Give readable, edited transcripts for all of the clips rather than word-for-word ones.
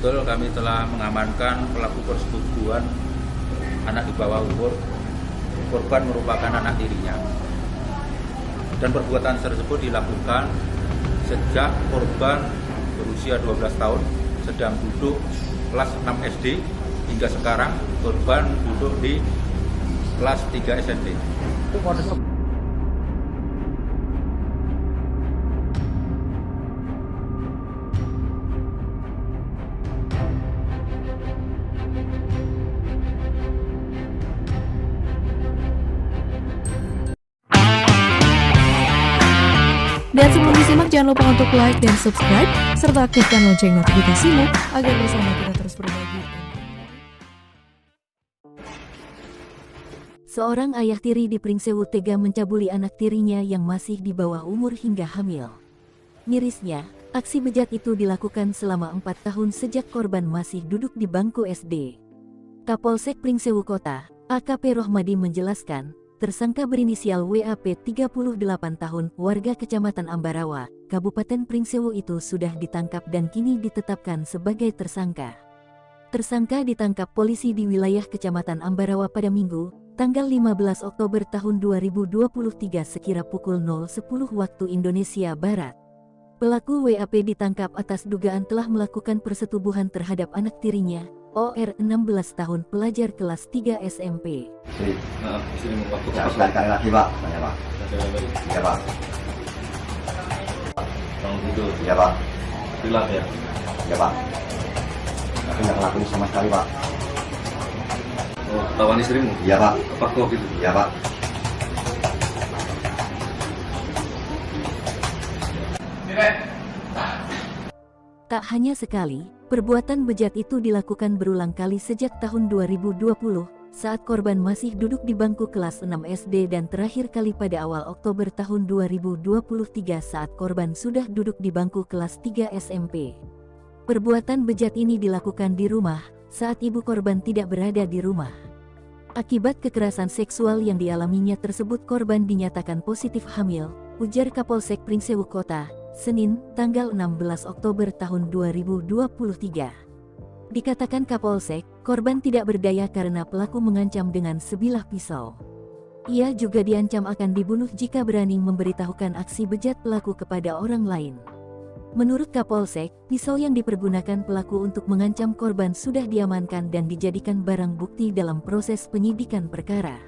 Betul, kami telah mengamankan pelaku persetubuhan anak di bawah umur. Korban merupakan anak tirinya. Dan perbuatan tersebut dilakukan sejak korban berusia 12 tahun sedang duduk kelas 6 SD hingga sekarang korban duduk di kelas 3 SMP. Dan sebelum disimak, jangan lupa untuk like dan subscribe, serta aktifkan lonceng notifikasimu agar bersama kita terus berbagi. Seorang ayah tiri di Pringsewu tega mencabuli anak tirinya yang masih di bawah umur hingga hamil. Mirisnya, aksi bejat itu dilakukan selama 4 tahun sejak korban masih duduk di bangku SD. Kapolsek Pringsewu Kota, AKP Rohmadi menjelaskan, tersangka berinisial WAP 38 tahun, warga Kecamatan Ambarawa, Kabupaten Pringsewu itu sudah ditangkap dan kini ditetapkan sebagai tersangka. Tersangka ditangkap polisi di wilayah Kecamatan Ambarawa pada Minggu, tanggal 15 Oktober tahun 2023 sekira pukul 0.10 waktu Indonesia Barat. Pelaku WAP ditangkap atas dugaan telah melakukan persetubuhan terhadap anak tirinya, OR 16 tahun, pelajar kelas 3 SMP. Sekali lagi Pak, tanya Pak. Iya Pak. Itu Iya Pak. bilang ya. Iya Pak. Tapi nggak ngelakuin sama sekali Pak. Oh, lawan istrimu? Iya Pak. Apa kok gitu? Iya Pak. Tak hanya sekali, perbuatan bejat itu dilakukan berulang kali sejak tahun 2020, saat korban masih duduk di bangku kelas 6 SD dan terakhir kali pada awal Oktober tahun 2023 saat korban sudah duduk di bangku kelas 3 SMP. Perbuatan bejat ini dilakukan di rumah, saat ibu korban tidak berada di rumah. Akibat kekerasan seksual yang dialaminya tersebut, korban dinyatakan positif hamil, ujar Kapolsek Pringsewu Kota, Senin, tanggal 16 Oktober tahun 2023. Dikatakan Kapolsek, korban tidak berdaya karena pelaku mengancam dengan sebilah pisau. Ia juga diancam akan dibunuh jika berani memberitahukan aksi bejat pelaku kepada orang lain. Menurut Kapolsek, pisau yang dipergunakan pelaku untuk mengancam korban sudah diamankan dan dijadikan barang bukti dalam proses penyidikan perkara.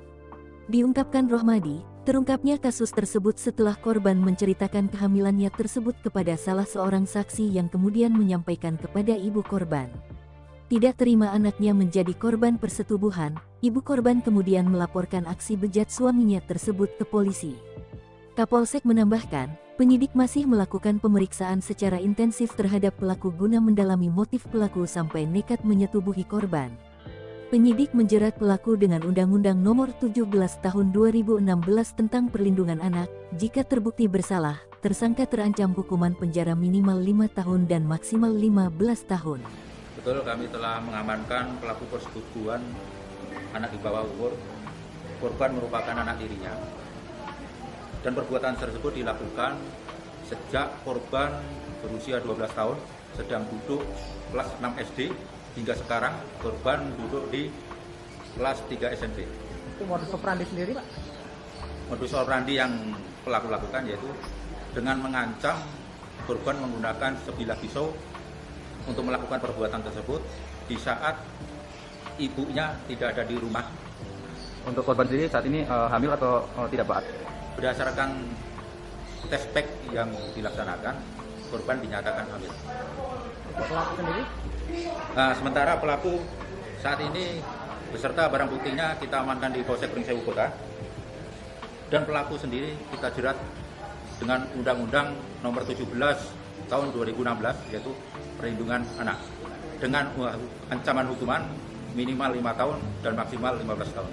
Diungkapkan Rohmadi, terungkapnya kasus tersebut setelah korban menceritakan kehamilannya tersebut kepada salah seorang saksi yang kemudian menyampaikan kepada ibu korban. Tidak terima anaknya menjadi korban persetubuhan, ibu korban kemudian melaporkan aksi bejat suaminya tersebut ke polisi. Kapolsek menambahkan, penyidik masih melakukan pemeriksaan secara intensif terhadap pelaku guna mendalami motif pelaku sampai nekat menyetubuhi korban. Penyidik menjerat pelaku dengan Undang-Undang Nomor 17 Tahun 2016 tentang Perlindungan Anak. Jika terbukti bersalah, tersangka terancam hukuman penjara minimal 5 tahun dan maksimal 15 tahun. Betul, kami telah mengamankan pelaku persetubuhan anak di bawah umur. Korban merupakan anak tirinya. Dan perbuatan tersebut dilakukan sejak korban berusia 12 tahun sedang duduk kelas 6 SD hingga sekarang korban duduk di kelas 3 SMP. Itu modus operandi sendiri Pak? Modus operandi yang pelaku lakukan yaitu dengan mengancam korban menggunakan sebilah pisau untuk melakukan perbuatan tersebut di saat ibunya tidak ada di rumah. Untuk korban sendiri saat ini hamil atau tidak Pak? Berdasarkan tes pack yang dilaksanakan, korban dinyatakan hamil. Pelaku sendiri? Nah, sementara pelaku saat ini beserta barang buktinya kita amankan di Polsek Pringsewu Kota. Dan pelaku sendiri kita jerat dengan Undang-Undang Nomor 17 Tahun 2016 yaitu Perlindungan Anak dengan ancaman hukuman minimal 5 tahun dan maksimal 15 tahun.